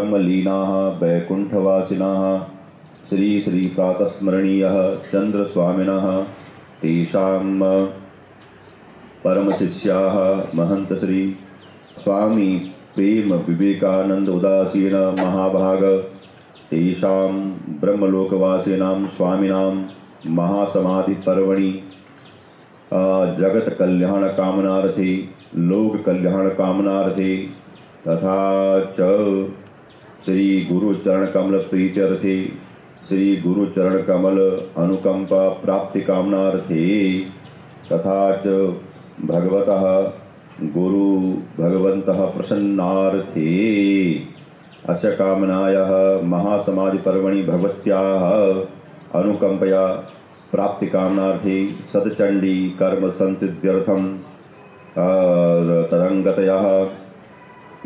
परमलीनाः वैकुण्ठवासिनाः श्री श्री प्रातस्मरणीयः चंद्रस्वामिनः तेषां परमशिष्याः महंत श्री स्वामी प्रेम विवेकानंद उदासीन महाभाग तेषां ब्रह्मलोकवासिनां स्वामिनां महासमाधि पर्वणि जगत कल्याण कामनार्थे लोक कल्याण कामनार्थे तथा च श्री गुरु चरण कमल प्रीत्यर्थे श्री गुरु चरण कमल अनुकंपा प्राप्ति कामनार्थे तथा च भगवतः गुरु भगवन्तः प्रसन्नार्थे अस्य कामनायाः महासमाधि पर्वणि भगवत्याः अनुकंपया प्राप्ति कामनार्थे सतचंडी कर्म संसिद्ध्यर्थम तरंगतयः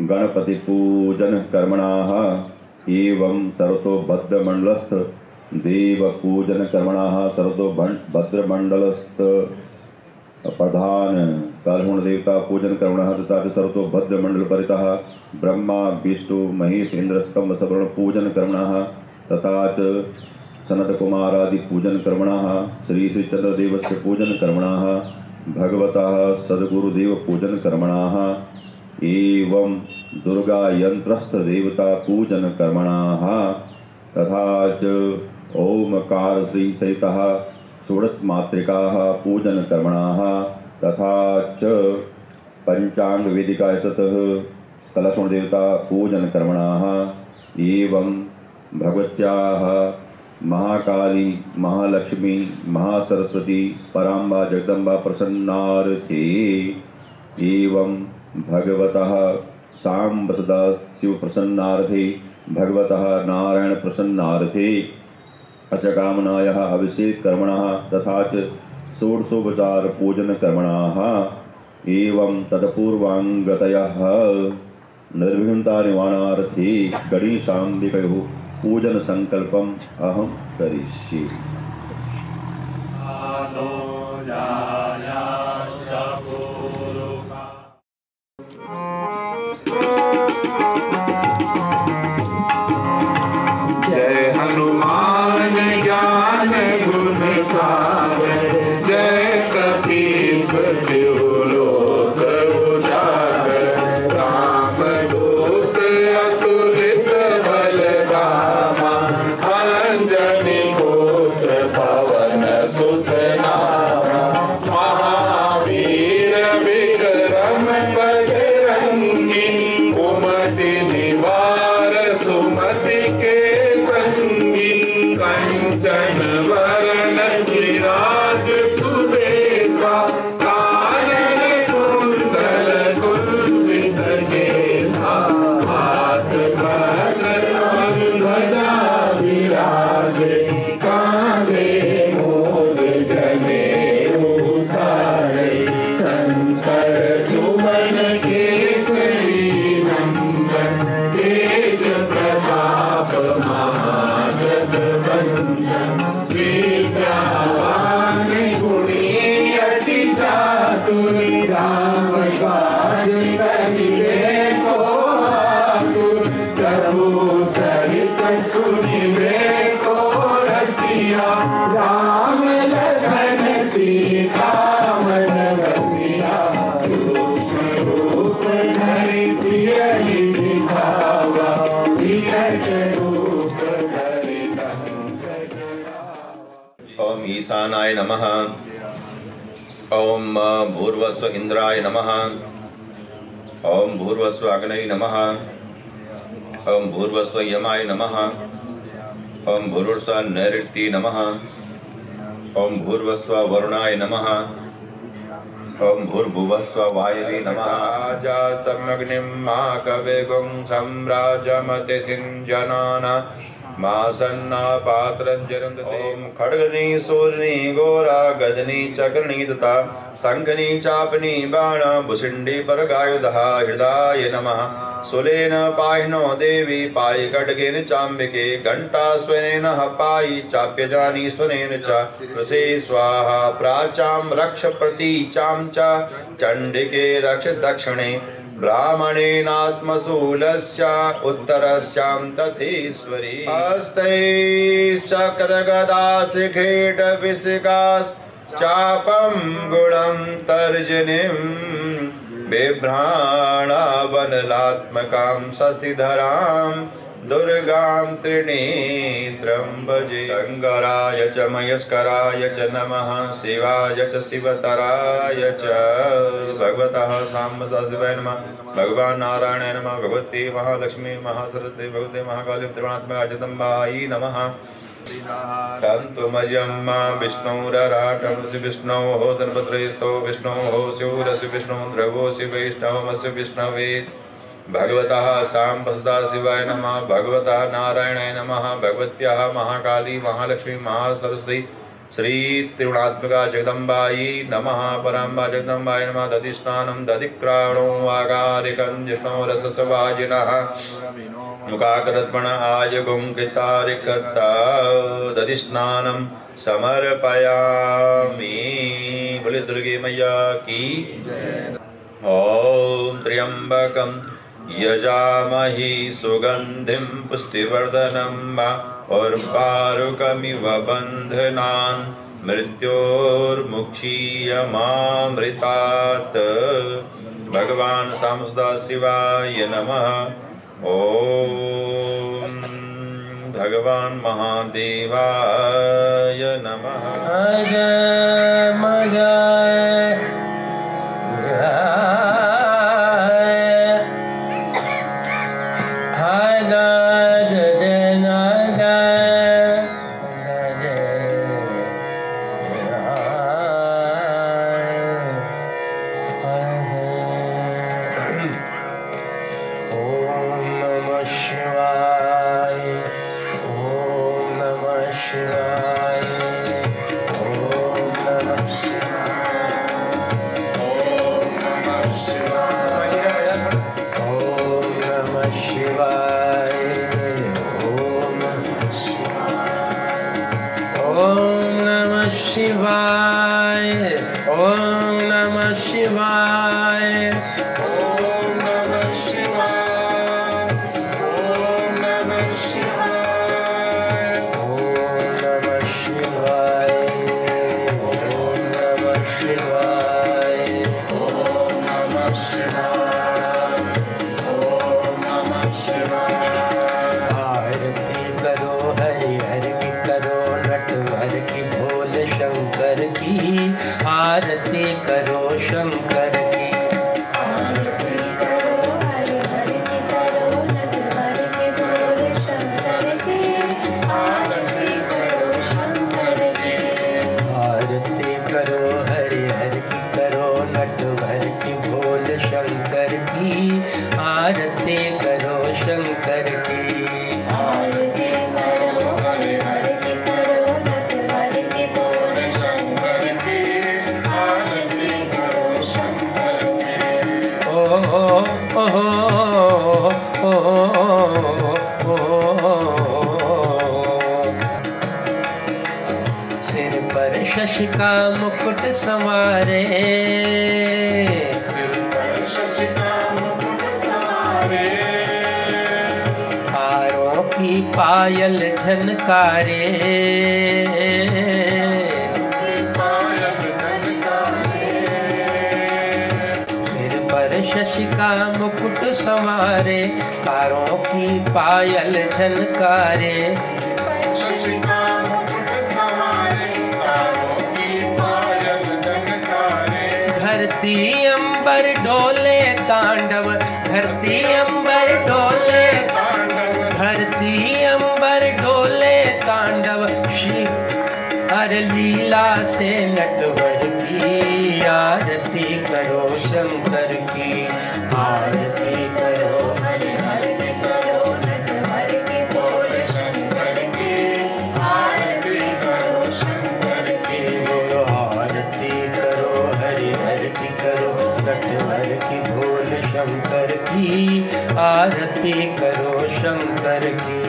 गणपति पूजन कर्मणाः एवं सर्वतो भद्रमंडलस्थ देव पूजन कर्मणाः सर्वतो भद्रमंडलस्थ प्रधान कालहुण देवता पूजन कर्मणः तथा सर्वतो भद्रमंडल परितः ब्रह्मा विष्णु महेश इंद्र स्तंभ सवर्ण पूजन कर्मणः तथा च सनत कुमारादि पूजन कर्मणः श्री श्री चंद्रदेवस्य पूजन कर्मणः भगवतः सद्गुरुदेव पूजन कर्मणः एवं दुर्गा यंत्रस्थ देवता पूजन कर्मणः तथा च ओमकार श्री सहितः षोडश मातृकाः पूजन कर्मणः तथा च पंचांग वेदिका सतः कलशुण देवता पूजन कर्मणः एवं भगवत्याः महाकाली महालक्ष्मी महासरस्वती पराम्बा जगदम्बा प्रसन्नार्थे एवं भगवतः सांब सदा शिव प्रसन्नार्थे भगवतः नारायण प्रसन्नार्थे अच कामनायाः अभिषेक कर्मणः तथा च षोडशोपचार पूजन कर्मणः एवं तत्पूर्वांगतयः निर्विघ्नता निवारणार्थे गणेशाम्बिकयोः पूजन संकल्पम अहम करिष्ये। जय हनुमान ज्ञान गुण सागर जय कपीस तिहु लोक उजागर राम दूत अतुलित बल धामा अंजनी पुत्र पवन सुत नामा महावीर विक्रम बजरंगी कुमति निवार सुमति के संगी कंचन वरण विराज सुबेसा कानन कुंडल कुंचित केसा हाथ भद्र ध्वजा विराजे कांधे मोद जनेऊ सारे शंकर सुमन केसरी नंदन तेज प्रताप महाजगवंदन विद्यावान गुणी अति चातुर राम काज करिबे को आतुर प्रभु चरित सुनिबे को रसिया राम लखन सीता मन बसिया सूक्ष्म रूप धरि सियहि दिखावा विकट रूप धरि लंक जरावा। ओम ईशानाय नमः। ओम भूर्वस्व इंद्राय नमः। ओम भूर्वस्व अग्नये नमः। ओम भूर्वस्व यमाय नमः। ओम भूर्वस्व नैऋत्ये नमः। ओम भूर्वस्व वरुणाय नमः। ओम भूर्भुवस्व वायवे नमः। जातमग्निं मा कवेगुं सम्राजमतिथिं जनाना मासन्ना पात्रंजरंत ओम खड्गनी सूर्णी घोरा गजनी चक्रनी तथा संघनी चापनी बाण भुषिंडी पर गायुधः हृदय नमः। सुलेन पाहिनो देवी पायि खड्गेन चाम्बिके घंटा स्वनेन पायि चाप्यजानी स्वनेन च वृषे स्वाहा प्राचां रक्ष प्रतीचां च चंडिके रक्ष दक्षिणे ब्राह्मणेनात्मशूलस्य उत्तरस्यां तथेश्वरी हस्तैश्चक्रगदाशिखेटविशिखाश्चापं गुणं तर्जनीं बिभ्राणावनलात्मकां शशिधरां दुर्गां त्रिनेत्रं भजे। शङ्कराय च मयस्कराय च नमः, शिवाय च शिवतराय च, भगवतः साम्ब सदाशिवाय नमः, भगवान् नारायणाय नमः, भगवती महालक्ष्मी महासरस्वती भगवते महाकाली त्रिगुणात्मका जगदम्बायै नमः। शान्तुमयं विष्णुरराटं विष्णोः तन्वत्रयस्थो विष्णोः शिवरसि विष्णुः द्रवोऽसि वैष्णवमस्य विष्णवे। भगवतः साम्ब सदाशिवाय नमः, भगवतः नारायणाय नमः, भगवत्याः महाकाली महालक्ष्मी महासरस्वती श्री त्रिगुणात्मका जगदम्बायै नमः। पराम्बा जगदम्बाय नमः। दधिस्नानं दधिक्राणो वागारिकं जिष्णो रससवाजिनः मुखाकरत्मण आयुगुं कृतारिकता दधिस्नानं समर्पयामि। बोले दुर्गे मैया की। ॐ त्र्यम्बकं यजामहि सुगन्धिं पुष्टिवर्धनं उर्वारुकमिव बन्धनान् मृत्योर्मुक्षीयमामृतात्। भगवान् साम्ब सदाशिवाय नमः। ॐ भगवान् महादेवाय नमः। आरती करो शंकर की। आरती करो हरि हरि की करो नटवर के बोले शंकर की। आरती करो शंकर की। आरती करो हरि हरि की करो नटवर की बोल शंकर की। आरती करो शंकर की। आरती करो हरि हरि की करो नटवर के बोले शंकर की। आरती करो शंकर की। ओ सिर पर शशि का मुकुट संवारे। सिर पर शशि का मुकुट सवारे। हारों की पायल झनकारे। पायल झनकारे। सिर पर शशि का मुकुट संवारे। हारों की पायल झनकारे। शशि का मुकुट सवारे। तारों की पायल झनकारे। धरती अंबर डोले तांडव। धरती अंबर डोले तांडव। धरती अंबर डोले तांडव। शिव हर लीला से नटवर की। आरती करो शंकर की। आरती करो हरि हरि की करो नटवर की बोल शंकर की। आरती करो शंकर की। बोलो आरती करो हरि हरि की करो नटवर की बोल शंकर की। आरती करो शंकर की।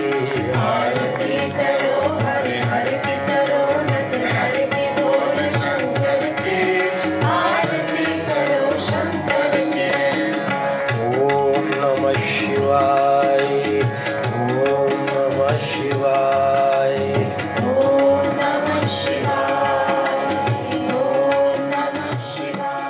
आरती करो हरि हरि की करो नटवर की बोल शंकर की। आरती करो शंकर की। शिवाय, ओम नमः शिवाय। ओम नमः शिवाय, ओम नमः शिवाय।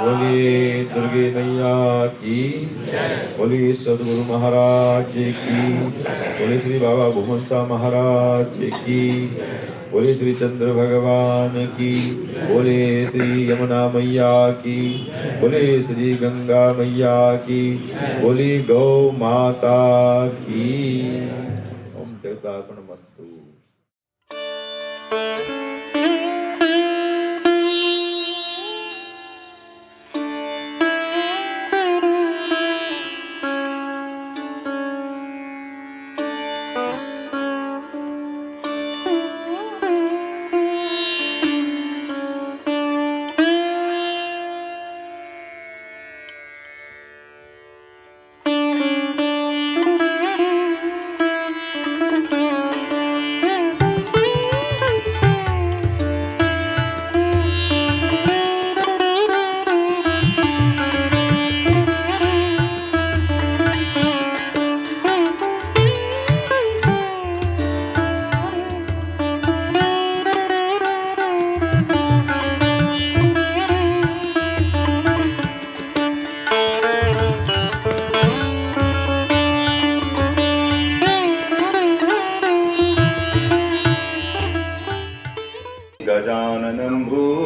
बोलिए दुर्गे मैया की, बोलिए सदगुरु महाराज की, बोलिए श्री बाबा भुवन शाह महाराज की, बोलिए श्री चंद्र भगवान की, बोलिए श्री यमुना मैया की, बोलिए श्री गंगा मैया की, बोलिए गौ माता की। ओम जगदार्पणमस्तु।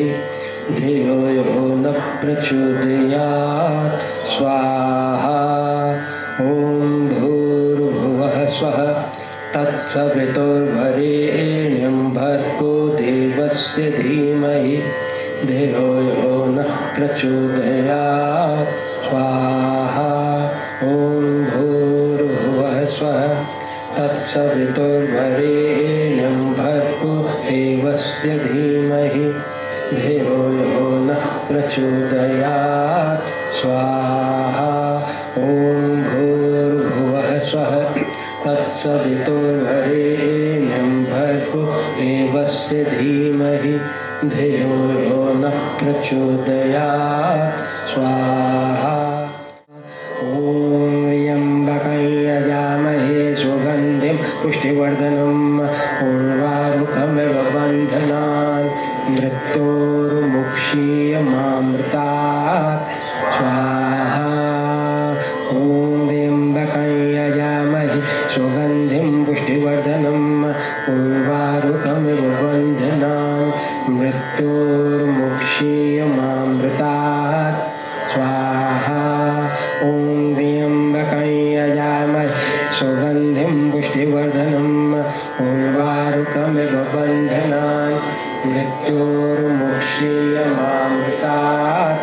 धीमहि धियो यो न प्रचोदयात् स्वाहा ॐ भूर्भुवः स्वः तत्सवितुर्वरेण्यं भर्गो देवस्य धीमहि धियो यो न प्रचोदयात् स्वाहा ॐ भूर्भुवः स्वः तत्सवितुर्वरेण्यं भर्गो देवस्य धीमहि धियो यो न प्रचोदयात् स्वाहा ॐ भूर्भुवः स्वः तत्सवितुर्वरेण्यं भर्गो देवस्य धीमहि धियो यो न प्रचोदयात् स्वाहा ॐ त्र्यम्बकं यजामहे सुगन्धिं पुष्टिवर्धनम् उर्वारुकमिव बन्धनान् मृत्योर्मुक्षीयमामृतात् स्वाहा ॐ त्र्यम्बकं यजामहे सुगन्धिं पुष्टिवर्धनम् उर्वारुकमिव बन्धनान् मृत्योर्मुक्षीयमामृतात् स्वाहा ॐ त्र्यम्बकं यजामहे सुगन्धिं पुष्टिवर्धनम् उर्वारुकमिव बन्धनान् मृत्योर्मुक्षीयमामृतात्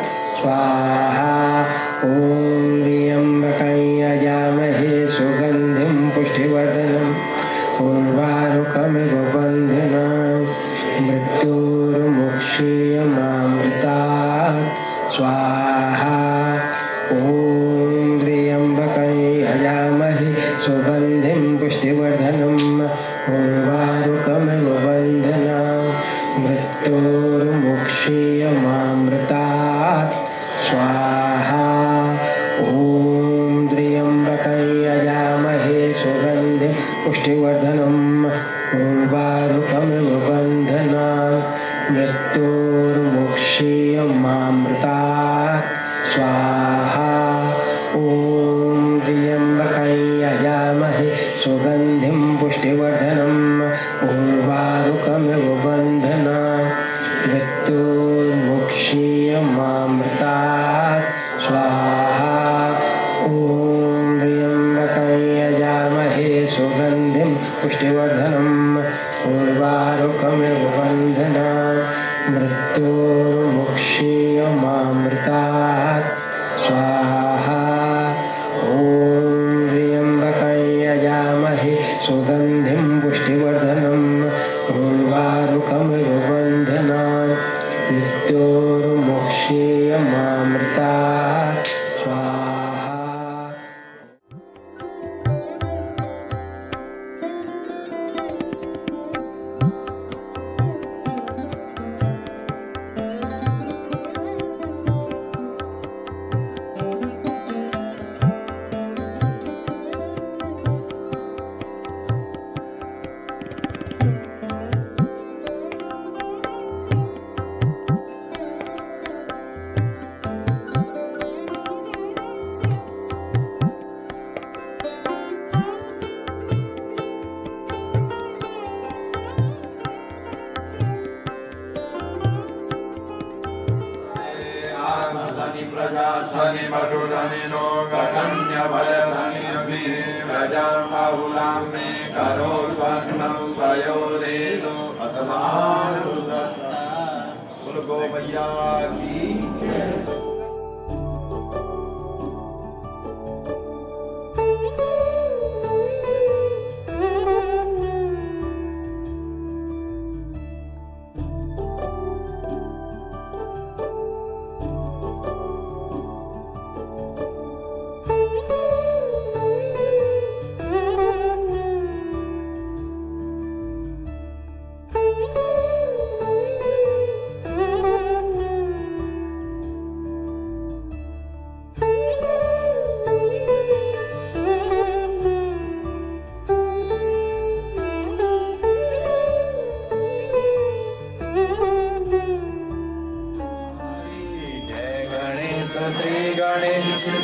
स्वाहा ॐ त्र्यम्बकं यजामहे सुगन्धिं पुष्टिवर्धनम् उर्वारुकमिव बन्धनान् मृत्योर्मुक्षीयमामृतात् स्वाहा ॐ त्र्यम्बकं यजामहे सुगन्धिं पुष्टिवर्धनम् उर्वारुकमिव बन्धनान् मृत्योर्मुक्षीयमामृतात् स्वाहा ॐ त्र्यम्बकं यजामहे सुगन्धिं पुष्टिवर्धनम् उर्वारुकमिव बन्धनान् मृत्योर्मुक्षीयमामृतात् स्वाहा ॐ त्र्यम्बकं यजामहे सुगन्धिं पुष्टिवर्धनम् उर्वारुकमिव बन्धनान् मृत्योर्मुक्षीयमामृतात् स्वाहा ॐ त्र्यम्बकं यजामहे सुगन्धिं पुष्टिवर्धनम् उर्वारुकमिव बन्धनान् मृत्योर्मुक्षीयमामृतात् स्वाहा ॐ त्र्यम्बकं यजामहे सुगन्धिं पुष्टिवर्धनम् उर्वारुकमिव बन्धनान् मृत्योर्मुक्षीयमामृतात् स्वाहा शनि पशु शनि लोक शन्य भय शनि अभि प्रजा बहुलां मे करो वर्णं वयो देनो असमान सुदत्ता बोल गो भैया की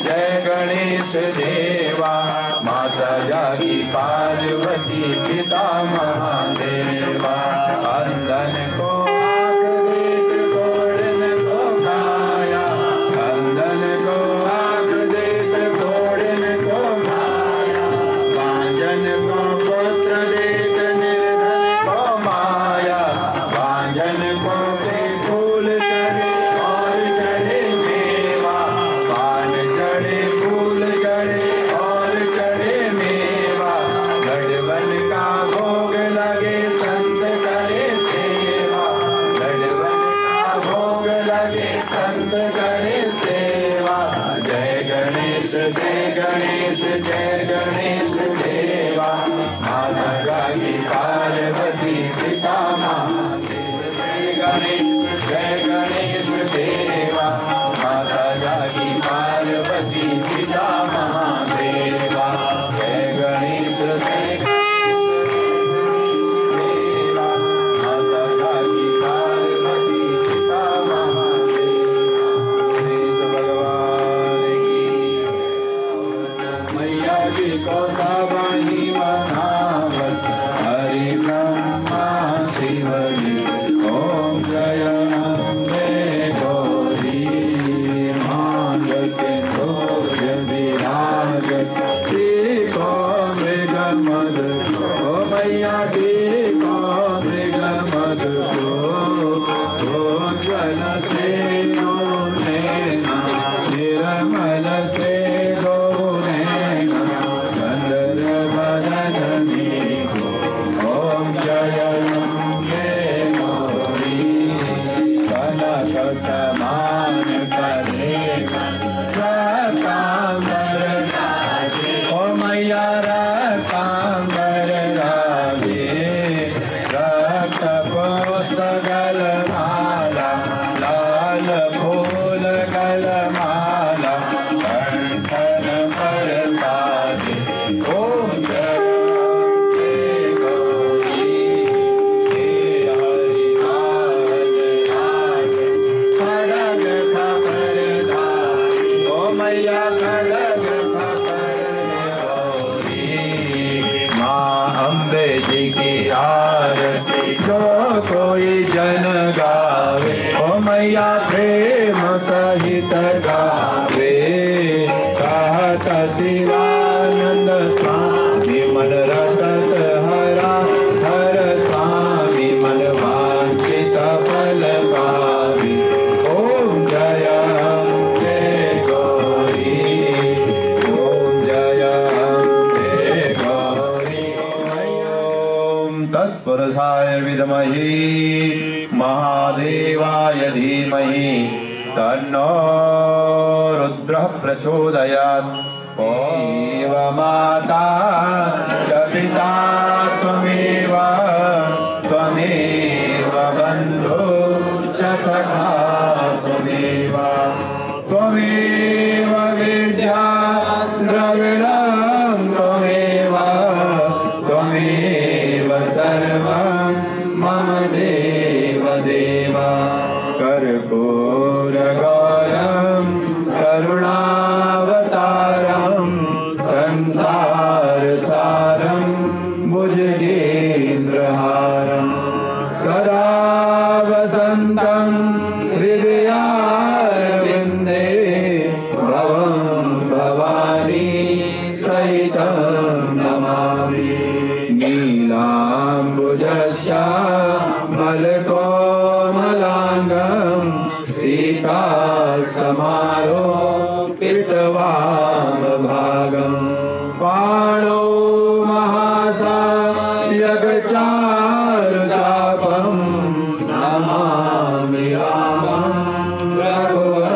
जय गणेश देवा माता जागी पार्वती पिता महादेवा अंधन को आंख देख को गणेश जय गणेश देवा माता जागी पार्वती पिता महादेव जय गणेश जय गणेश देवा माता जागी पार्वती पिता महादेवा जय गणेश जय देवा माता जागी पार्वती पिता महादेवा भगवान की मैया जी को सावनी मनावत हरि ब्रह्मा शिव जी ओम जय अम्बे गौरी मांग सिंधूर विराजत टीको मृग मद ओ मैया टीको मृग मद को जल से निर्मल से ओम जय अम्बे गौरी कनक समान करे रकांबर राजे ओ मैया रकांबर राजे रक्त पुष्प गलमाला लाल फूल गलमाला कंठन पर साजे ओम जय अम्बे जी की आरती जो कोई जन गावे ओ मैया प्रेम सहित गावे कहत शिवानंद स्वामी मन रसत हरा हर स्वामी मन वांछित फल पावे ओम जय अम्बे गौरी ओम जय अम्बे गौरी ओम तत्पुरुषाय विद्महे महादेवाय धीमहि तन्नो रुद्रः प्रचोदयात् त्वमेव माता च पिता त्वमेव त्वमेव बन्धु च सखा त्वमेव त्वमेव विद्या द्रविणं त्वमेव त्वमेव सर्वं मम देव देव कर्पूर गौरं करुणावतारं संसार सारं भुजगेन्द्रहारं सदा वसन्तं हृदयारविन्दे भवं भवानी सहितं नमामि नीलाम्बुजश्यामलकोमलाङ्गं सीतासमारोपितवामभागं पाणौ महासायकचारुचापं नमामि रामं रघुवंशनाथं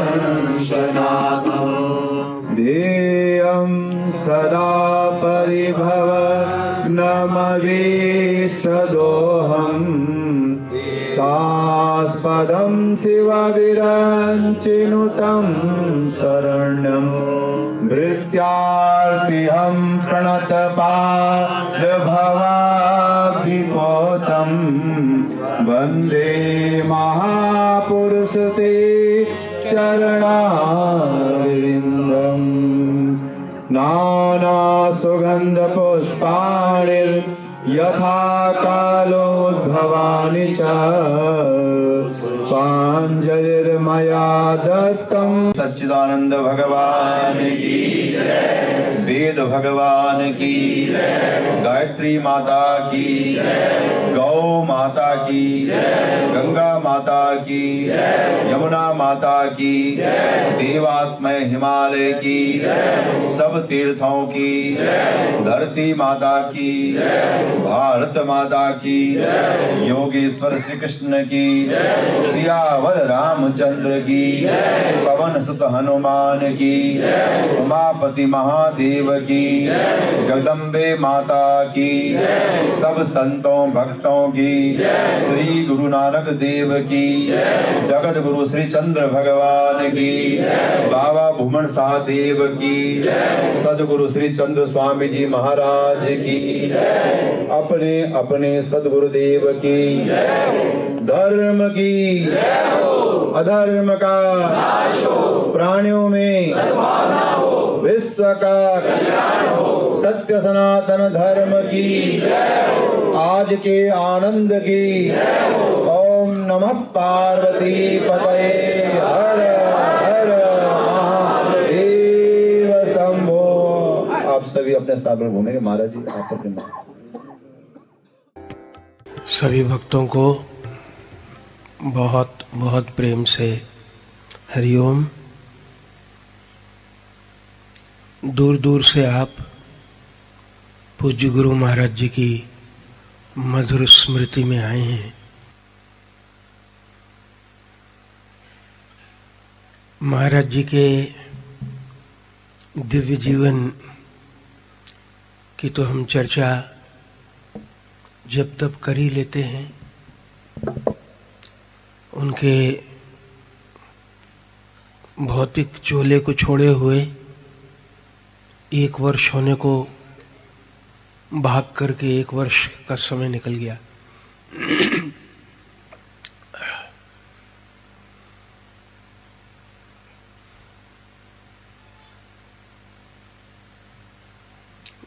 ध्येयं सदा परिभव नमवीष्टदोहम् तास्पदं शिवविरञ्चिनुतं शरण्यं भृत्यार्तिहं प्रणतपादभवाभिपोतं वन्दे महापुरुषते चरणारविन्दम् नानासुगन्धपुष्पाणिर्यथा कालोद्भवानि च पाञ्जलिर्मया दत्तं सच्चिदानंद भगवान की जय वेद भगवान की जय गायत्री माता की जय गौ माता की जय गंगा माता की जय यमुना माता की जय देवात्मय हिमालय की जय सब तीर्थों की जय धरती माता की जय भारत माता की जय योगेश्वर श्री कृष्ण की जय सियावर रामचंद्र की जय पवन सुत हनुमान की जय उमापति महादेव देव की, जगदम्बे माता की, सब संतों भक्तों की, श्री गुरु नानक देव की, जगत गुरु श्री चंद्र भगवान की, बाबा भूमन शाह देव की, सदगुरु श्री चंद्र स्वामी जी महाराज की, अपने अपने सदगुरुदेव की, धर्म की, अधर्म का, प्राणियों में विश्व का सत्य सनातन धर्म की, आज के आनंद की। ओम नमः पार्वती पतये, हर हर महादेव शंभो। आप सभी अपने स्थान पर घूमेंगे। महाराज जी आप अपने सभी भक्तों को बहुत बहुत प्रेम से हरिओम। दूर दूर से आप पूज्य गुरु महाराज जी की मधुर स्मृति में आए हैं। महाराज जी के दिव्य जीवन की तो हम चर्चा जब तब कर ही लेते हैं। उनके भौतिक चोले को छोड़े हुए 1 वर्ष होने को भाग करके 1 वर्ष का समय निकल गया।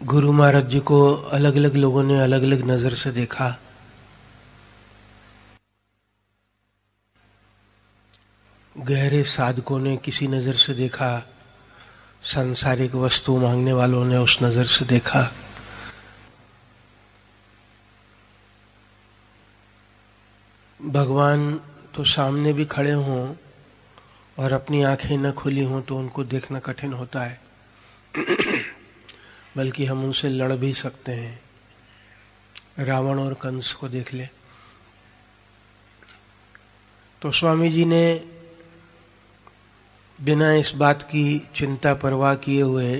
गुरु महाराज जी को अलग अलग लोगों ने अलग अलग नजर से देखा। गहरे साधकों ने किसी नजर से देखा, सांसारिक वस्तु मांगने वालों ने उस नजर से देखा। भगवान तो सामने भी खड़े हों और अपनी आंखें न खुली हों तो उनको देखना कठिन होता है, बल्कि हम उनसे लड़ भी सकते हैं। रावण और कंस को देख ले। तो स्वामी जी ने बिना इस बात की चिंता परवाह किए हुए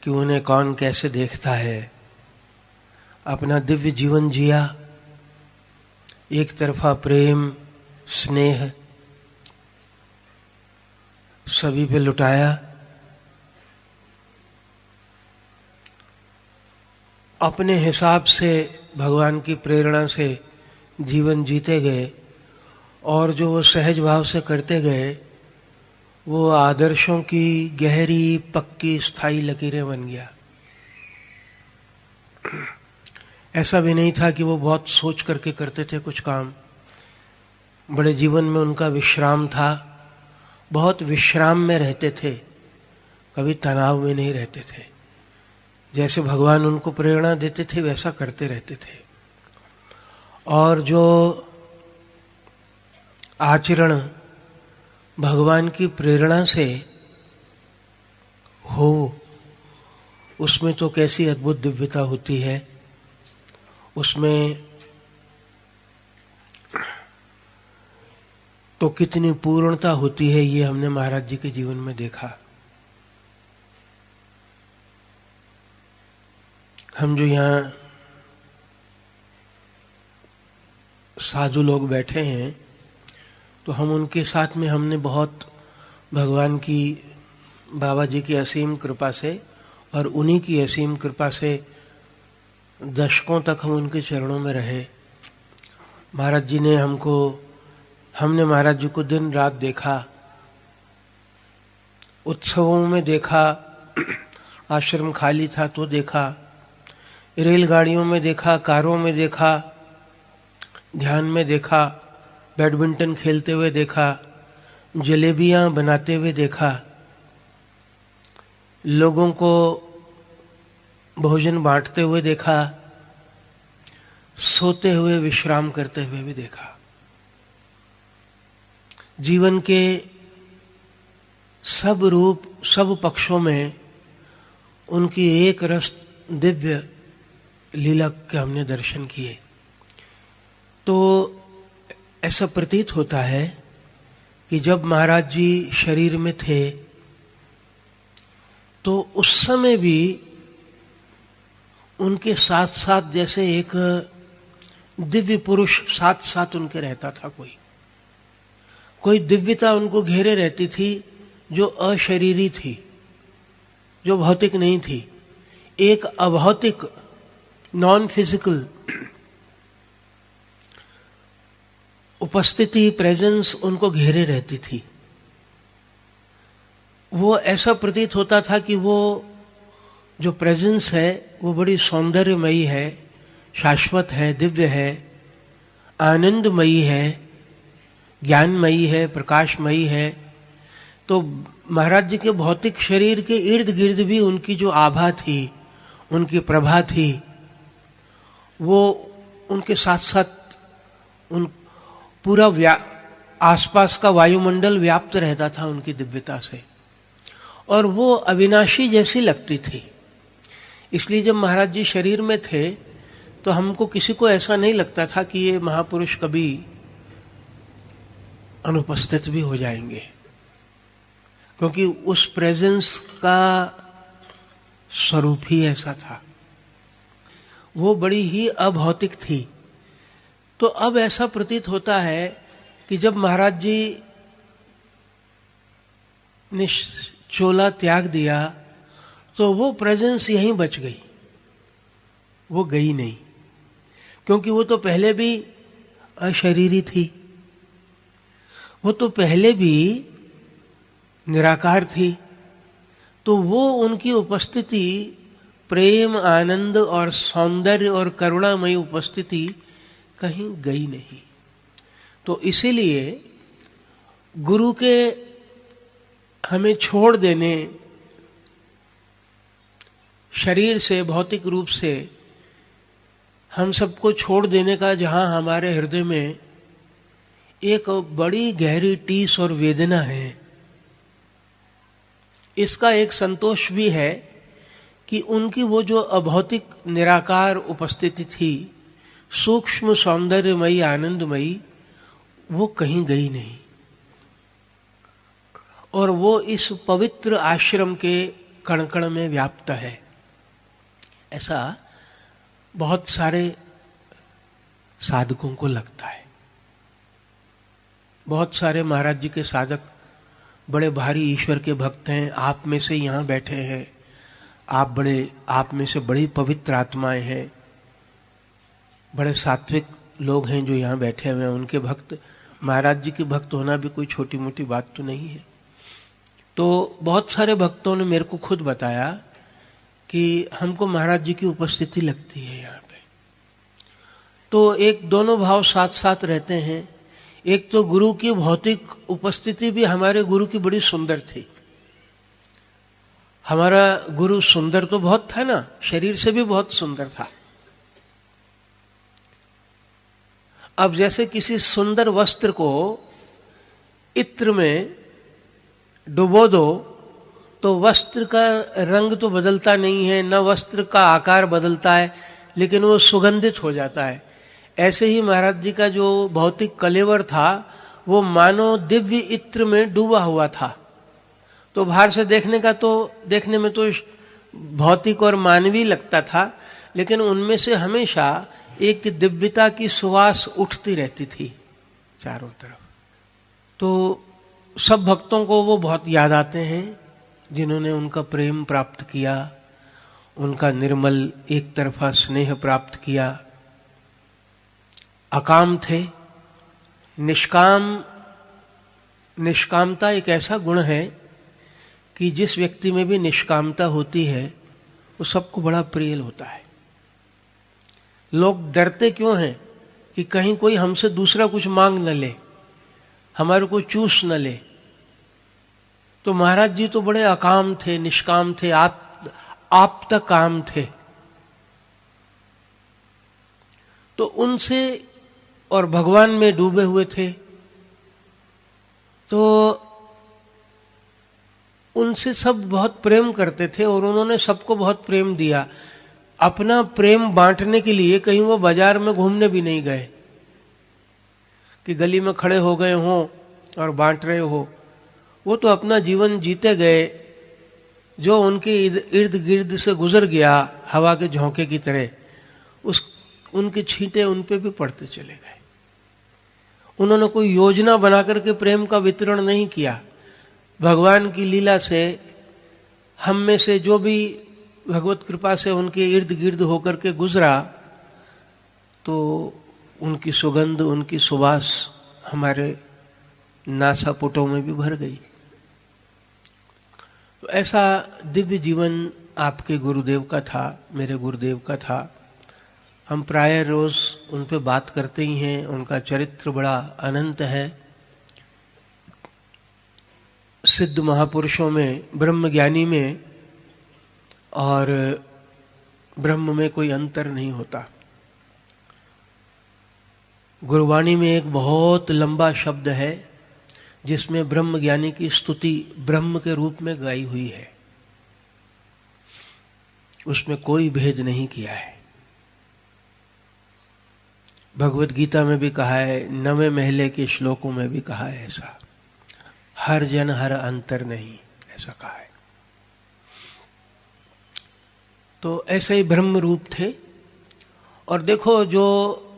कि उन्हें कौन कैसे देखता है, अपना दिव्य जीवन जिया। एक तरफा प्रेम स्नेह सभी पे लुटाया। अपने हिसाब से भगवान की प्रेरणा से जीवन जीते गए और जो वो सहज भाव से करते गए वो आदर्शों की गहरी पक्की स्थायी लकीरें बन गया। ऐसा भी नहीं था कि वो बहुत सोच करके करते थे कुछ काम। बड़े जीवन में उनका विश्राम था, बहुत विश्राम में रहते थे, कभी तनाव में नहीं रहते थे। जैसे भगवान उनको प्रेरणा देते थे वैसा करते रहते थे। और जो आचरण भगवान की प्रेरणा से हो उसमें तो कैसी अद्भुत दिव्यता होती है। उसमें तो कितनी पूर्णता होती है, ये हमने महाराज जी के जीवन में देखा। हम जो यहाँ साधु लोग बैठे हैं तो हम उनके साथ में हमने बहुत भगवान की, बाबा जी की असीम कृपा से और उन्हीं की असीम कृपा से दशकों तक हम उनके चरणों में रहे। महाराज जी ने हमने महाराज जी को दिन रात देखा, उत्सवों में देखा, आश्रम खाली था तो देखा, रेलगाड़ियों में देखा, कारों में देखा, ध्यान में देखा, बैडमिंटन खेलते हुए देखा, जलेबियां बनाते हुए देखा, लोगों को भोजन बांटते हुए देखा, सोते हुए विश्राम करते हुए भी देखा। जीवन के सब रूप सब पक्षों में उनकी एक रस दिव्य लीला के हमने दर्शन किए। तो ऐसा प्रतीत होता है कि जब महाराज जी शरीर में थे तो उस समय भी उनके साथ साथ जैसे एक दिव्य पुरुष साथ साथ उनके रहता था। कोई दिव्यता उनको घेरे रहती थी जो अशरीरी थी, जो भौतिक नहीं थी। एक अभौतिक नॉन फिजिकल उपस्थिति, प्रेजेंस उनको घेरे रहती थी। वो ऐसा प्रतीत होता था कि वो जो प्रेजेंस है वो बड़ी सौंदर्यमयी है, शाश्वत है, दिव्य है, आनंदमयी है, ज्ञानमयी है, प्रकाशमयी है। तो महाराज जी के भौतिक शरीर के इर्द गिर्द भी उनकी जो आभा थी, उनकी प्रभा थी, वो उनके साथ साथ उन पूरा आसपास का वायुमंडल व्याप्त रहता था उनकी दिव्यता से, और वो अविनाशी जैसी लगती थी। इसलिए जब महाराज जी शरीर में थे तो हमको किसी को ऐसा नहीं लगता था कि ये महापुरुष कभी अनुपस्थित भी हो जाएंगे, क्योंकि उस प्रेजेंस का स्वरूप ही ऐसा था। वो बड़ी ही अभौतिक थी। तो अब ऐसा प्रतीत होता है कि जब महाराज जी ने चोला त्याग दिया तो वो प्रेजेंस यहीं बच गई, वो गई नहीं, क्योंकि वो तो पहले भी अशरीरी थी, वो तो पहले भी निराकार थी। तो वो उनकी उपस्थिति, प्रेम, आनंद और सौंदर्य और करुणामयी उपस्थिति कहीं गई नहीं। तो इसीलिए गुरु के हमें छोड़ देने, शरीर से, भौतिक रूप से हम सबको छोड़ देने का जहां हमारे हृदय में एक बड़ी गहरी टीस और वेदना है, इसका एक संतोष भी है कि उनकी वो जो अभौतिक निराकार उपस्थिति थी, सूक्ष्म सौंदर्यमयी, आनंदमयी, वो कहीं गई नहीं, और वो इस पवित्र आश्रम के कण कण में व्याप्त है। ऐसा बहुत सारे साधकों को लगता है। बहुत सारे महाराज जी के साधक बड़े भारी ईश्वर के भक्त हैं। आप में से यहाँ बैठे हैं, आप में से बड़ी पवित्र आत्माएं हैं, बड़े सात्विक लोग हैं जो यहाँ बैठे हुए हैं। उनके भक्त, महाराज जी के भक्त होना भी कोई छोटी मोटी बात तो नहीं है। तो बहुत सारे भक्तों ने मेरे को खुद बताया कि हमको महाराज जी की उपस्थिति लगती है यहाँ पे। तो एक दोनों भाव साथ साथ रहते हैं। एक तो गुरु की भौतिक उपस्थिति भी हमारे गुरु की बड़ी सुंदर थी। हमारा गुरु सुंदर तो बहुत था ना, शरीर से भी बहुत सुंदर था। अब जैसे किसी सुंदर वस्त्र को इत्र में डुबो दो तो वस्त्र का रंग तो बदलता नहीं है, न वस्त्र का आकार बदलता है, लेकिन वो सुगंधित हो जाता है। ऐसे ही महाराज जी का जो भौतिक कलेवर था वो मानो दिव्य इत्र में डूबा हुआ था। तो बाहर से देखने में तो भौतिक और मानवीय लगता था, लेकिन उनमें से हमेशा एक दिव्यता की सुवास उठती रहती थी चारों तरफ। तो सब भक्तों को वो बहुत याद आते हैं जिन्होंने उनका प्रेम प्राप्त किया, उनका निर्मल एक तरफा स्नेह प्राप्त किया। अकाम थे, निष्कामता एक ऐसा गुण है कि जिस व्यक्ति में भी निष्कामता होती है वो सबको बड़ा प्रिय होता है। लोग डरते क्यों हैं कि कहीं कोई हमसे दूसरा कुछ मांग न ले, हमारे को चूस न ले। तो महाराज जी तो बड़े अकाम थे, निष्काम थे, आप्त काम थे। तो उनसे और भगवान में डूबे हुए थे, तो उनसे सब बहुत प्रेम करते थे और उन्होंने सबको बहुत प्रेम दिया। अपना प्रेम बांटने के लिए कहीं वो बाजार में घूमने भी नहीं गए कि गली में खड़े हो गए हों और बांट रहे हो। वो तो अपना जीवन जीते गए जो उनके इर्द गिर्द से गुजर गया हवा के झोंके की तरह, उनके छींटे उन पे भी पड़ते चले गए। उन्होंने कोई योजना बना करके प्रेम का वितरण नहीं किया। भगवान की लीला से हम में से जो भी भगवत कृपा से उनके इर्द गिर्द होकर के गुजरा, तो उनकी सुगंध, उनकी सुवास हमारे नासापुटों में भी भर गई। तो ऐसा दिव्य जीवन आपके गुरुदेव का था, मेरे गुरुदेव का था। हम प्राय रोज उन पे बात करते ही हैं। उनका चरित्र बड़ा अनंत है। सिद्ध महापुरुषों में, ब्रह्मज्ञानी में और ब्रह्म में कोई अंतर नहीं होता। गुरुवाणी में एक बहुत लंबा शब्द है जिसमें ब्रह्मज्ञानी की स्तुति ब्रह्म के रूप में गाई हुई है। उसमें कोई भेद नहीं किया है। भगवत गीता में भी कहा है, 9वें महले के श्लोकों में भी कहा है ऐसा, हर जन हर अंतर नहीं, ऐसा कहा है। तो ऐसे ही ब्रह्म रूप थे। और देखो, जो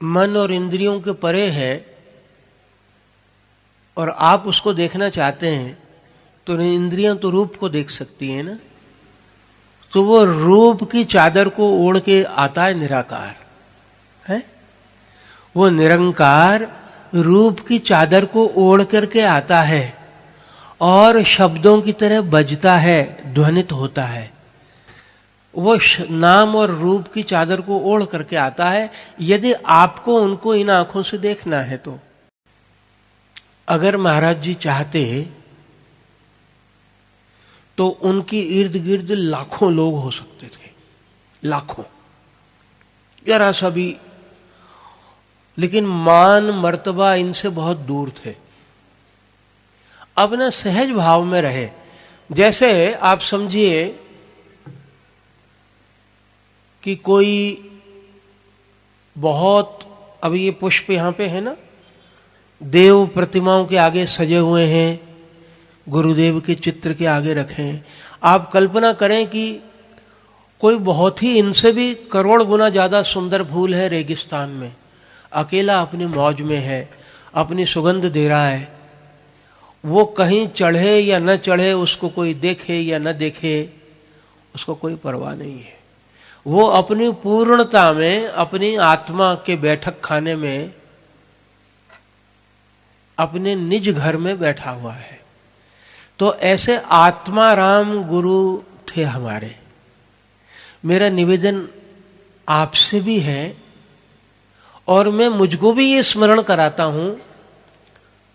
मन और इंद्रियों के परे है और आप उसको देखना चाहते हैं, तो इंद्रियां तो रूप को देख सकती हैं ना। तो वो रूप की चादर को ओढ़ के आता है निराकार, है वो निरंकार रूप की चादर को ओढ़ करके आता है और शब्दों की तरह बजता है, ध्वनित होता है। वो नाम और रूप की चादर को ओढ़ करके आता है। यदि आपको उनको इन आंखों से देखना है तो अगर महाराज जी चाहते तो उनकी इर्द गिर्द लाखों लोग हो सकते थे, लाखों, जरा सा भी। लेकिन मान मर्तबा इनसे बहुत दूर थे। अपना सहज भाव में रहे। जैसे आप समझिए कि कोई बहुत, अभी ये पुष्प यहां पे है ना, देव प्रतिमाओं के आगे सजे हुए हैं, गुरुदेव के चित्र के आगे रखें। आप कल्पना करें कि कोई बहुत ही इनसे भी करोड़ गुना ज्यादा सुंदर फूल है रेगिस्तान में, अकेला अपनी मौज में है, अपनी सुगंध दे रहा है। वो कहीं चढ़े या न चढ़े, उसको कोई देखे या न देखे, उसको कोई परवाह नहीं है। वो अपनी पूर्णता में, अपनी आत्मा के बैठक खाने में, अपने निज घर में बैठा हुआ है। तो ऐसे आत्माराम गुरु थे हमारे। मेरा निवेदन आपसे भी है और मैं मुझको भी ये स्मरण कराता हूं।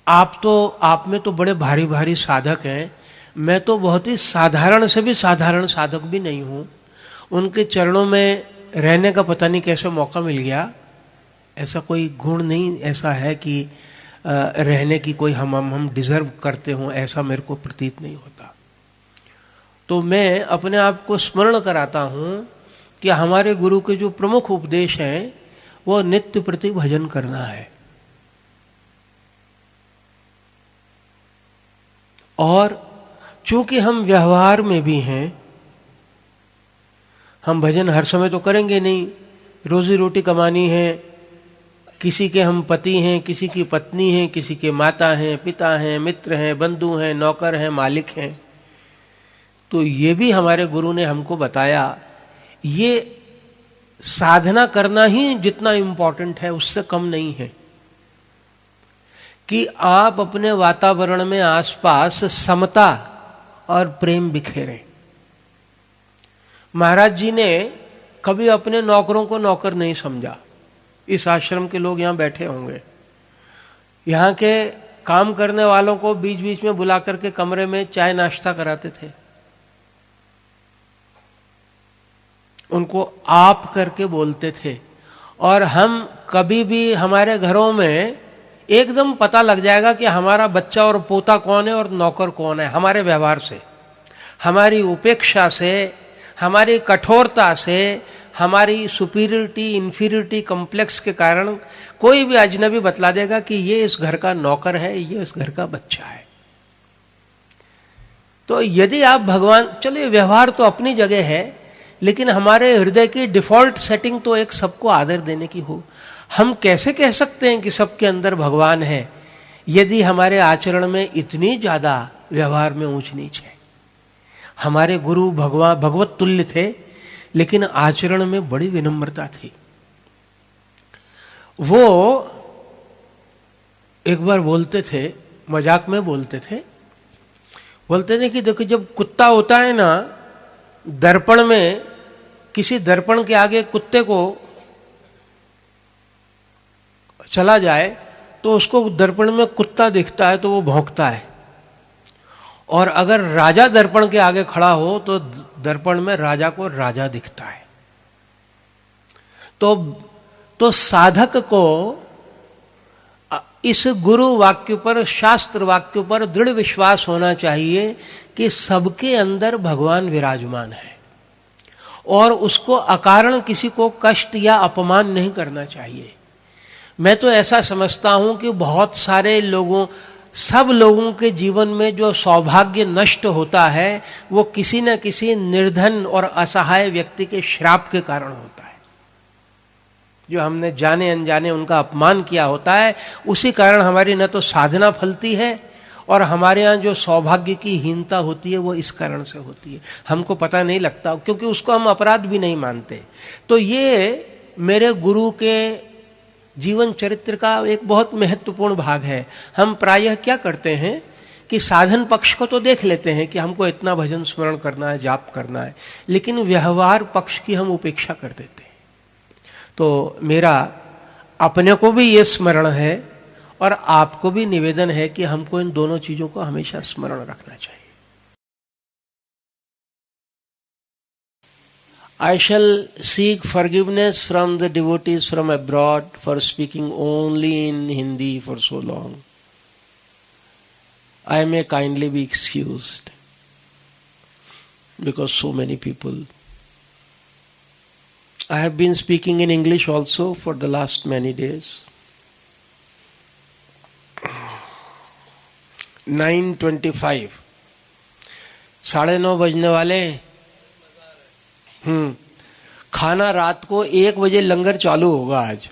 आप में तो बड़े भारी भारी साधक हैं, मैं तो बहुत ही साधारण से भी साधारण साधक भी नहीं हूं। उनके चरणों में रहने का पता नहीं कैसे मौका मिल गया। ऐसा कोई गुण नहीं ऐसा है कि रहने की कोई हम डिजर्व करते हों, ऐसा मेरे को प्रतीत नहीं होता। तो मैं अपने आप को स्मरण कराता हूं कि हमारे गुरु के जो प्रमुख उपदेश हैं वो नित्य प्रति भजन करना है। और चूंकि हम व्यवहार में भी हैं, हम भजन हर समय तो करेंगे नहीं, रोजी रोटी कमानी है, किसी के हम पति हैं, किसी की पत्नी हैं, किसी के माता हैं, पिता हैं, मित्र हैं, बंधु हैं, नौकर हैं, मालिक हैं। तो ये भी हमारे गुरु ने हमको बताया। ये साधना करना ही जितना इम्पोर्टेंट है उससे कम नहीं है कि आप अपने वातावरण में आसपास समता और प्रेम बिखेरें। महाराज जी ने कभी अपने नौकरों को नौकर नहीं समझा। इस आश्रम के लोग यहां बैठे होंगे, यहां के काम करने वालों को बीच बीच में बुला करके कमरे में चाय नाश्ता कराते थे, उनको आप करके बोलते थे। और हम कभी भी हमारे घरों में एकदम पता लग जाएगा कि हमारा बच्चा और पोता कौन है और नौकर कौन है, हमारे व्यवहार से, हमारी उपेक्षा से, हमारी कठोरता से, हमारी सुपीरियरिटी इंफीरियरिटी कॉम्प्लेक्स के कारण कोई भी अजनबी बतला देगा कि ये इस घर का नौकर है, ये इस घर का बच्चा है। तो यदि आप भगवान, चलिए व्यवहार तो अपनी जगह है, लेकिन हमारे हृदय की डिफॉल्ट सेटिंग तो एक सबको आदर देने की हो। हम कैसे कह सकते हैं कि सबके अंदर भगवान है यदि हमारे आचरण में इतनी ज्यादा व्यवहार में ऊंच नीच है। हमारे गुरु भगवत तुल्य थे, लेकिन आचरण में बड़ी विनम्रता थी। वो एक बार बोलते थे, मजाक में बोलते थे कि देखो जब कुत्ता होता है ना, दर्पण में, किसी दर्पण के आगे कुत्ते को चला जाए तो उसको दर्पण में कुत्ता दिखता है तो वो भौंकता है, और अगर राजा दर्पण के आगे खड़ा हो तो दर्पण में राजा को राजा दिखता है। तो साधक को इस गुरु वाक्य पर, शास्त्र वाक्य पर दृढ़ विश्वास होना चाहिए कि सबके अंदर भगवान विराजमान है, और उसको अकारण किसी को कष्ट या अपमान नहीं करना चाहिए। मैं तो ऐसा समझता हूं कि बहुत सारे लोगों, सब लोगों के जीवन में जो सौभाग्य नष्ट होता है वो किसी न किसी निर्धन और असहाय व्यक्ति के श्राप के कारण होता है। जो हमने जाने अनजाने उनका अपमान किया होता है, उसी कारण हमारी न तो साधना फलती है, और हमारे यहाँ जो सौभाग्य की हीनता होती है वो इस कारण से होती है। हमको पता नहीं लगता, क्योंकि उसको हम अपराध भी नहीं मानते। तो ये मेरे गुरु के जीवन चरित्र का एक बहुत महत्वपूर्ण भाग है। हम प्रायः क्या करते हैं कि साधन पक्ष को तो देख लेते हैं कि हमको इतना भजन स्मरण करना है, जाप करना है, लेकिन व्यवहार पक्ष की हम उपेक्षा कर देते हैं। तो मेरा अपने को भी ये स्मरण है और आपको भी निवेदन है कि हमको इन दोनों चीजों को हमेशा स्मरण रखना चाहिए। I shall seek forgiveness from the devotees from abroad for speaking only in Hindi for so long. I may kindly be excused because so many people. I have been speaking in English also for the last many days. 9:25 9:30 बजने वाले। खाना रात को 1 बजे लंगर चालू होगा आज,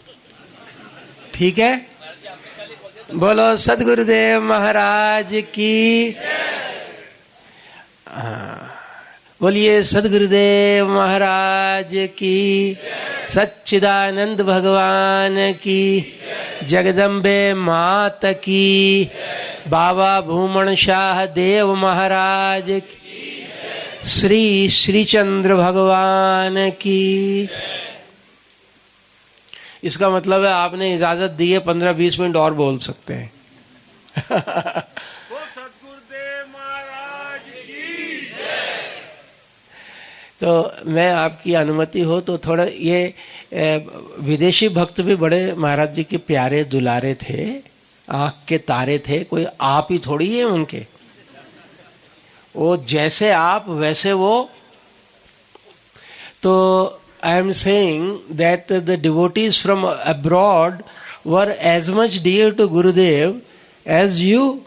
ठीक है? बोलो सद्गुरुदेव महाराज की। बोलिए सद्गुरुदेव महाराज की, सच्चिदानंद भगवान की, जगदम्बे मात की, बाबा भूमन शाह देव महाराज की, श्री श्रीचंद्र भगवान की। इसका मतलब है आपने इजाजत दी है, 15-20 मिनट और बोल सकते हैं। तो मैं आपकी अनुमति हो तो थोड़ा ये विदेशी भक्त भी बड़े महाराज जी के प्यारे दुलारे थे, आंख के तारे थे, कोई आप ही थोड़ी है उनके। वो जैसे आप वैसे वो। तो I am saying that the devotees from abroad were as much dear to Gurudev as you,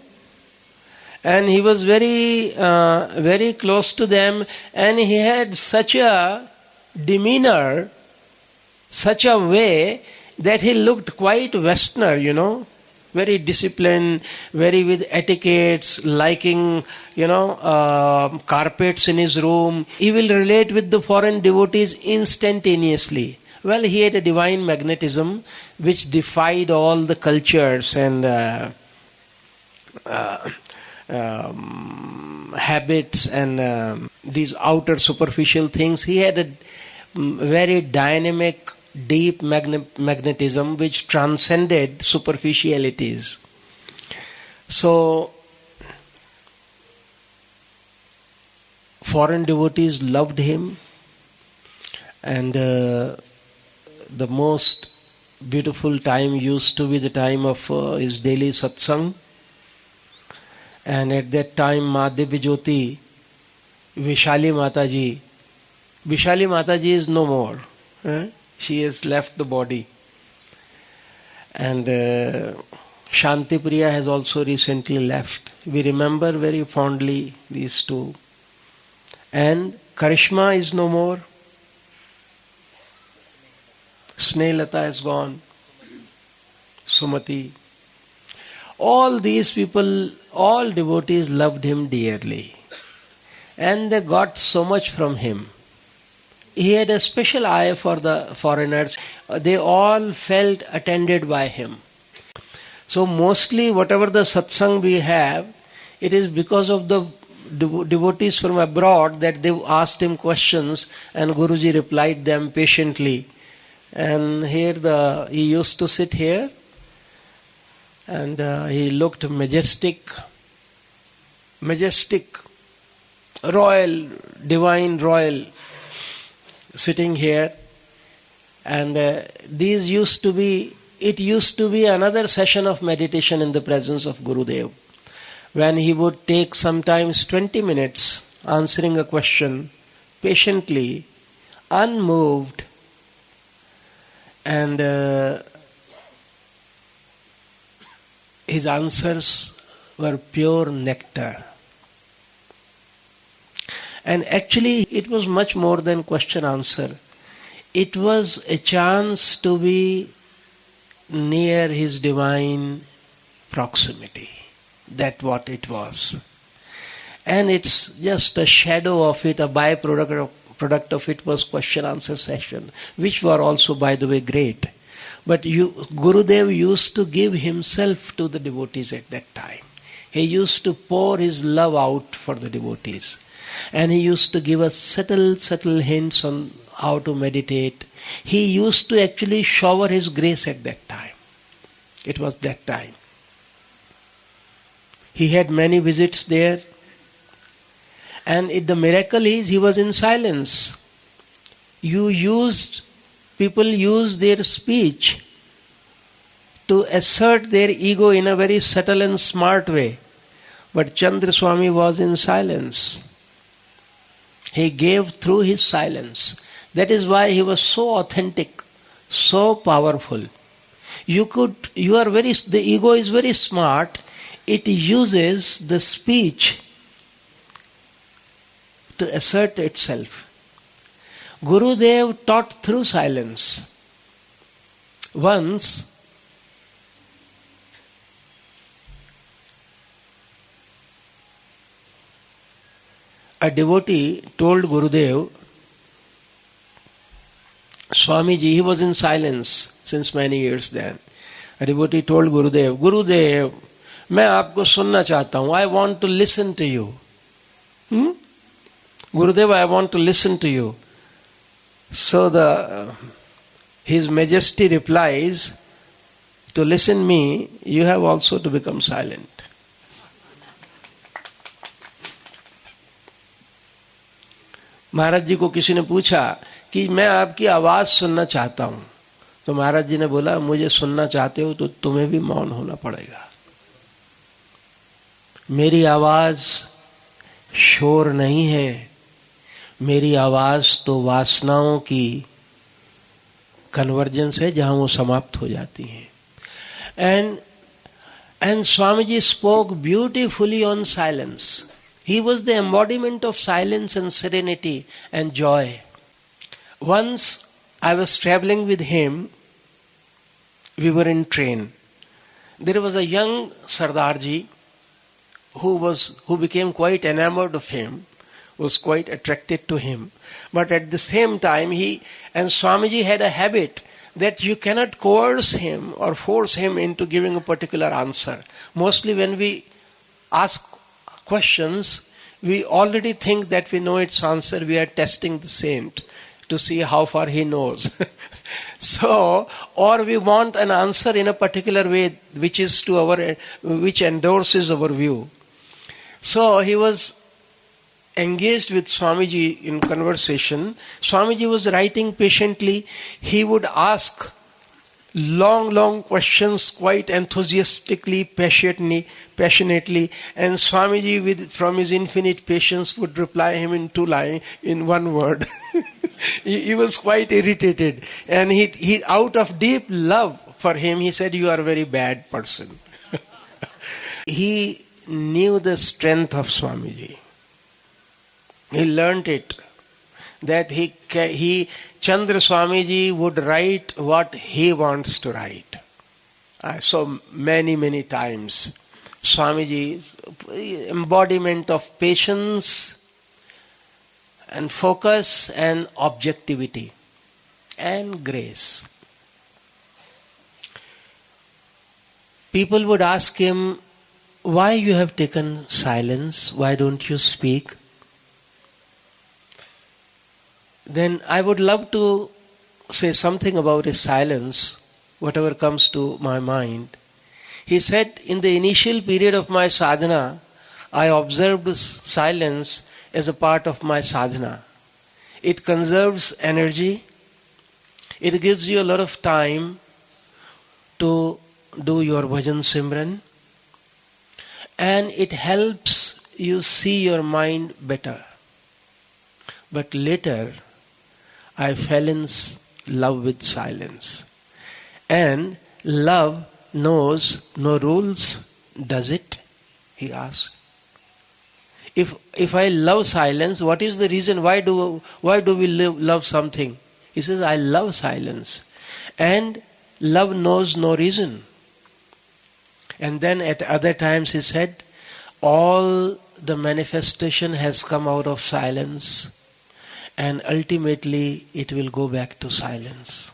and he was very close to them, and he had such a demeanor, such a way that he looked quite Westerner, you know, very disciplined, very with etiquettes, liking, you know, carpets in his room. He will relate with the foreign devotees instantaneously. Well, he had a divine magnetism which defied all the cultures and habits and these outer superficial things. He had a very dynamic, deep magnetism which transcended superficialities. So foreign devotees loved him, and the most beautiful time used to be the time of his daily satsang. And at that time, Maa Divya Jyoti, Vishali Mataji is no more. She has left the body. And Shanti Priya has also recently left. We remember very fondly these two. And Karishma is no more. Snehlata is gone. Sumati. All these people, all devotees loved him dearly. And they got so much from him. He had a special eye for the foreigners. They all felt attended by him. So mostly whatever the satsang we have, it is because of the devotees from abroad that they asked him questions and Guruji replied them patiently. And here he used to sit here and he looked majestic, royal, divine royal, sitting here. And it used to be another session of meditation in the presence of Gurudev, when he would take sometimes 20 minutes answering a question patiently, unmoved, and his answers were pure nectar. And actually it was much more than question answer. It was a chance to be near his divine proximity. That's what it was. And it's just a shadow of it, a byproduct of it was question answer session, which were also, by the way, great. But Gurudev used to give himself to the devotees at that time. He used to pour his love out for the devotees. And he used to give us subtle hints on how to meditate. He used to actually shower his grace at that time. It was that time. He had many visits there. And the miracle is he was in silence. People use their speech to assert their ego in a very subtle and smart way. But Chandra Swami was in silence. He gave through his silence. That is why he was so authentic, so powerful. The ego is very smart. It uses the speech to assert itself. Gurudev taught through silence. Once, a devotee told Gurudev, Swamiji, he was in silence since many years then. A devotee told Gurudev, Gurudev, मैं आपको सुनना चाहता हूँ. I want to listen to you. Gurudev, I want to listen to you. So His Majesty replies, to listen me, you have also to become silent. महाराज जी को किसी ने पूछा कि मैं आपकी आवाज सुनना चाहता हूं, तो महाराज जी ने बोला, मुझे सुनना चाहते हो तो तुम्हें भी मौन होना पड़ेगा. मेरी आवाज शोर नहीं है, मेरी आवाज तो वासनाओं की कन्वर्जेंस है जहां वो समाप्त हो जाती हैं. And Swamiji spoke beautifully on silence. He was the embodiment of silence and serenity and joy. Once I was traveling with him, we were in train. There was a young Sardarji who became quite enamored of him, was quite attracted to him. But at the same time, and Swamiji had a habit that you cannot coerce him or force him into giving a particular answer. Mostly when we ask questions, we already think that we know its answer. We are testing the saint to see how far he knows. Or we want an answer in a particular way which endorses our view. So he was engaged with Swamiji in conversation. Swamiji was writing patiently. He would ask long questions quite enthusiastically, passionately, and Swamiji from his infinite patience would reply him in one word. He was quite irritated, and he out of deep love for him, he said, you are a very bad person. He knew the strength of Swamiji. He learnt it. That Chandra Swamiji would write what he wants to write. So many times. Swamiji's embodiment of patience and focus and objectivity and grace. People would ask him, why you have taken silence? Why don't you speak? Then I would love to say something about his silence, whatever comes to my mind. He said, in the initial period of my sadhana, I observed silence as a part of my sadhana. It conserves energy. It gives you a lot of time to do your bhajan simran. And it helps you see your mind better. But later, I fell in love with silence. And love knows no rules, does it? He asked. If I love silence, what is the reason? Why do we love something? He says, I love silence. And love knows no reason. And then at other times he said, all the manifestation has come out of silence. And ultimately it will go back to silence.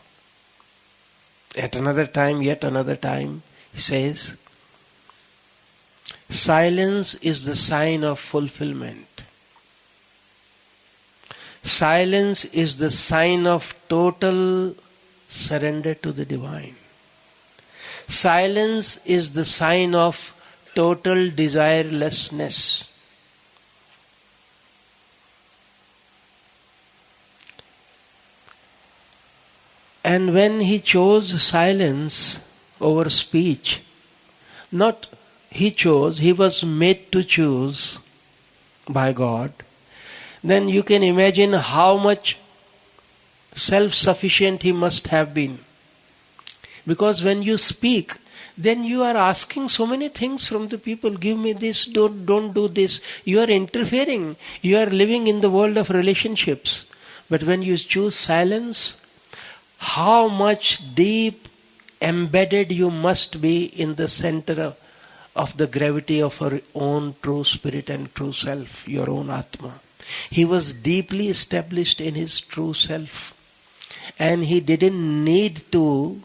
At another time, yet another time, he says, silence is the sign of fulfillment. Silence is the sign of total surrender to the divine. Silence is the sign of total desirelessness. And when he chose silence over speech, not he chose, he was made to choose by God, then you can imagine how much self-sufficient he must have been. Because when you speak, then you are asking so many things from the people. Give me this, don't do this. You are interfering. You are living in the world of relationships. But when you choose silence, how much deep embedded you must be in the center of the gravity of your own true spirit and true self, your own Atma. He was deeply established in his true self. And he didn't need to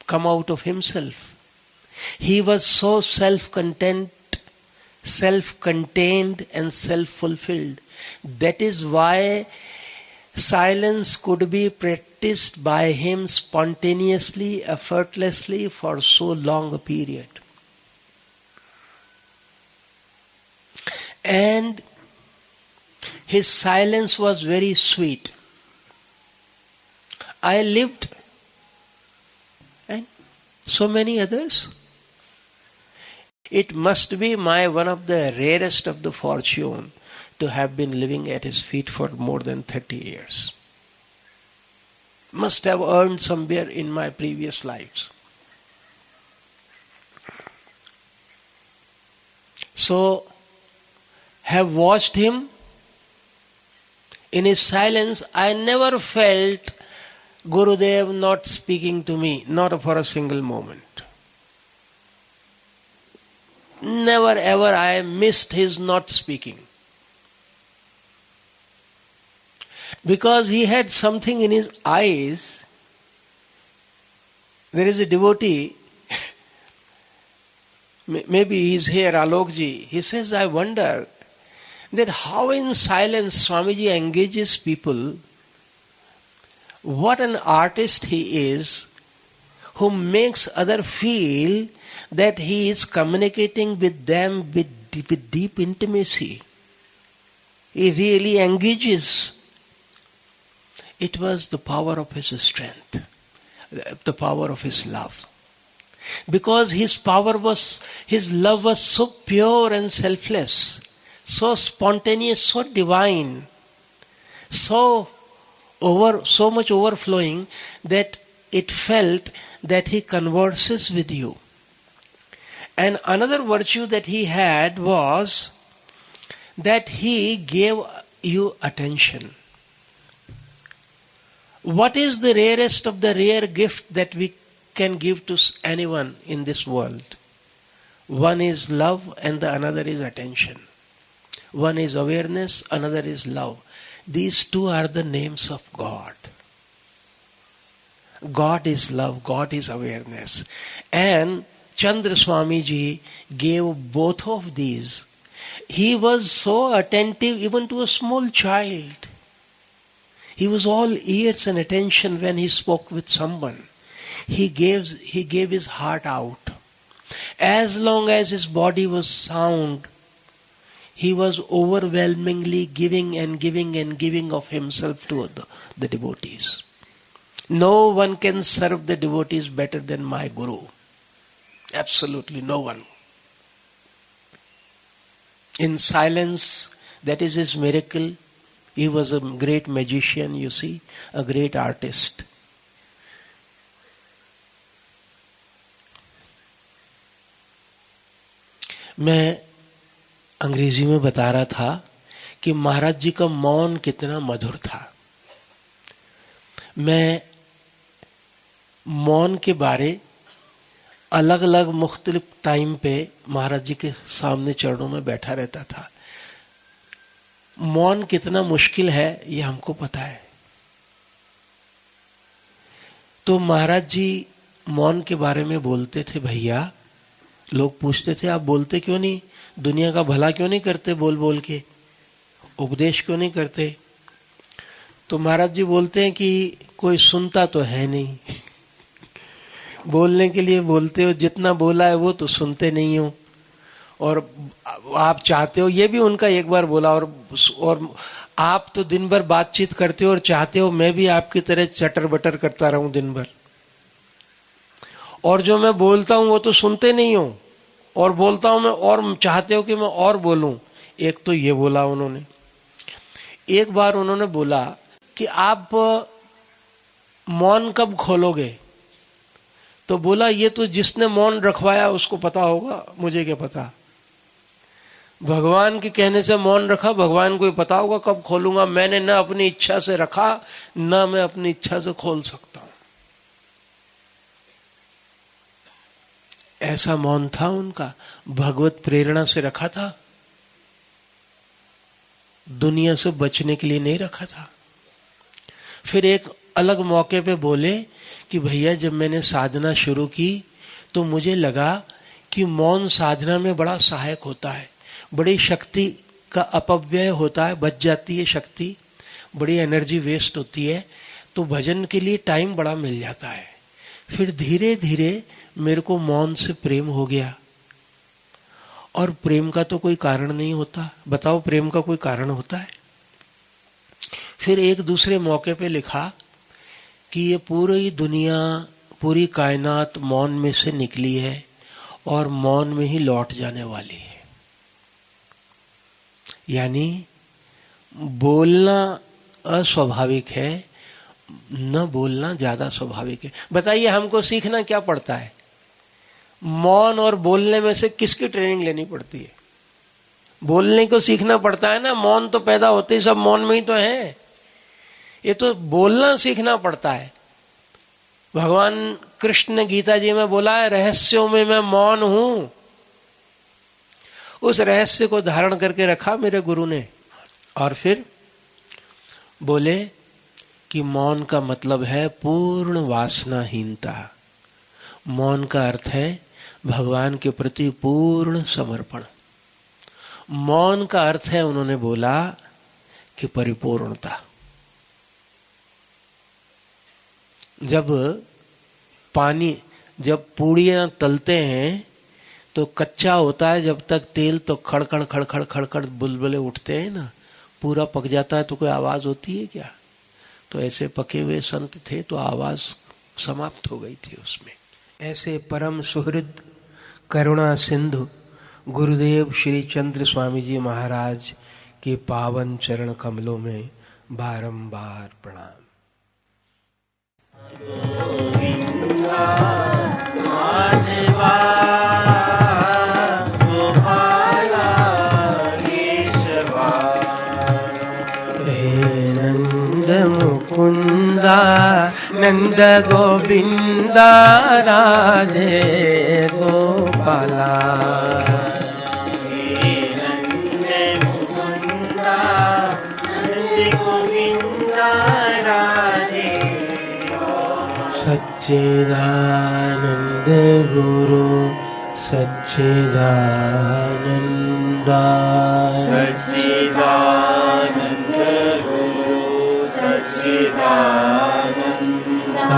come out of himself. He was so self-content, self-contained and self-fulfilled. That is why silence could be practiced by him spontaneously, effortlessly for so long a period. And his silence was very sweet. I lived, and so many others. It must be one of the rarest of the fortune to have been living at his feet for more than 30 years. Must have earned somewhere in my previous lives. So, have watched him. In his silence, I never felt Gurudev not speaking to me, not for a single moment. Never ever I missed his not speaking. Because he had something in his eyes. There is a devotee, maybe he's here, Alokji. He says, I wonder that how in silence Swamiji engages people. What an artist he is, who makes others feel that he is communicating with them with deep intimacy. He really engages. It was the power of his strength, the power of his love. Because his love was so pure and selfless, so spontaneous, so divine, so much overflowing that it felt that he converses with you. And another virtue that he had was that he gave you attention. What is the rarest of the rare gift that we can give to anyone in this world? One is love and the another is attention. One is awareness, another is love. These two are the names of God. God is love, God is awareness. And Chandra Swami Ji gave both of these. He was so attentive even to a small child. He was all ears and attention when he spoke with someone. He gave his heart out. As long as his body was sound, he was overwhelmingly giving and giving and giving of himself to the devotees. No one can serve the devotees better than my Guru. Absolutely no one. In silence, that is his miracle. He was a great magician, you see, a great artist. मैं अंग्रेजी में बता रहा था कि महाराज जी का मौन कितना मधुर था. मैं मौन के बारे अलग अलग मुख्तलिफ टाइम पे महाराज जी के सामने चरणों में बैठा रहता था. मौन कितना मुश्किल है ये हमको पता है. तो महाराज जी मौन के बारे में बोलते थे. भैया लोग पूछते थे आप बोलते क्यों नहीं, दुनिया का भला क्यों नहीं करते, बोल बोल के उपदेश क्यों नहीं करते. तो महाराज जी बोलते हैं कि कोई सुनता तो है नहीं. बोलने के लिए बोलते हो, जितना बोला है वो तो सुनते नहीं हो, और आप चाहते हो, ये भी उनका एक बार बोला, और आप तो दिन भर बातचीत करते हो और चाहते हो मैं भी आपकी तरह चटर बटर करता रहूं दिन भर, और जो मैं बोलता हूं वो तो सुनते नहीं हो, और बोलता हूं मैं और चाहते हो कि मैं और बोलूं. एक तो ये बोला उन्होंने. एक बार उन्होंने बोला कि आप मौन कब खोलोगे. तो बोला ये तो जिसने मौन रखवाया उसको पता होगा, मुझे क्या पता. भगवान के कहने से मौन रखा, भगवान को ही पता होगा कब खोलूंगा. मैंने न अपनी इच्छा से रखा, न मैं अपनी इच्छा से खोल सकता हूं. ऐसा मौन था उनका. भगवत प्रेरणा से रखा था, दुनिया से बचने के लिए नहीं रखा था. फिर एक अलग मौके पे बोले कि भैया जब मैंने साधना शुरू की तो मुझे लगा कि मौन साधना में बड़ा सहायक होता है. बड़ी शक्ति का अपव्यय होता है, बच जाती है शक्ति, बड़ी एनर्जी वेस्ट होती है, तो भजन के लिए टाइम बड़ा मिल जाता है. फिर धीरे धीरे मेरे को मौन से प्रेम हो गया. और प्रेम का तो कोई कारण नहीं होता. बताओ प्रेम का कोई कारण होता है. फिर एक दूसरे मौके पे लिखा कि ये पूरी दुनिया, पूरी कायनात मौन में से निकली है और मौन में ही लौट जाने वाली है. यानी बोलना अस्वाभाविक है, न बोलना ज्यादा स्वाभाविक है. बताइए हमको सीखना क्या पड़ता है. मौन और बोलने में से किसकी ट्रेनिंग लेनी पड़ती है. बोलने को सीखना पड़ता है ना. मौन तो पैदा होते ही सब मौन में ही तो है. ये तो बोलना सीखना पड़ता है. भगवान कृष्ण ने गीता जी में बोला है रहस्यों में मैं मौन हूं. उस रहस्य को धारण करके रखा मेरे गुरु ने. और फिर बोले कि मौन का मतलब है पूर्ण वासनाहीनता. मौन का अर्थ है भगवान के प्रति पूर्ण समर्पण. मौन का अर्थ है उन्होंने बोला कि परिपूर्णता. जब पूड़ियां तलते हैं तो कच्चा होता है जब तक तेल, तो खड़खड़ खड़खड़ खड़खड़ बुलबुले उठते हैं ना. पूरा पक जाता है तो कोई आवाज होती है क्या. तो ऐसे पके हुए संत थे तो आवाज समाप्त हो गई थी उसमें. ऐसे परम सुहृद करुणा सिंधु गुरुदेव श्री चंद्र स्वामी जी महाराज के पावन चरण कमलों में बारंबार प्रणाम. माधवा सच्चिदानंद गोविंद राधे गोपाला सच्चिदानंद गुरु सच्चिदानंद सच्चिदानंद गुरु सच्चिदानंद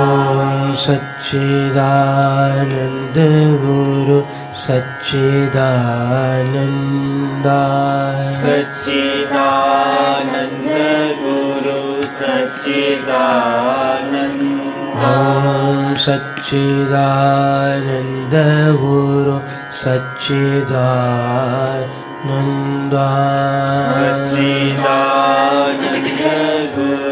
ओम सच्चिदानंद गुरु सच्चिदानंद सच्चिदानंद गुरु सच्चिदानंद ओम सच्चिदानंद गुरु सच्चिदानंद सच्चिदानंद गुरु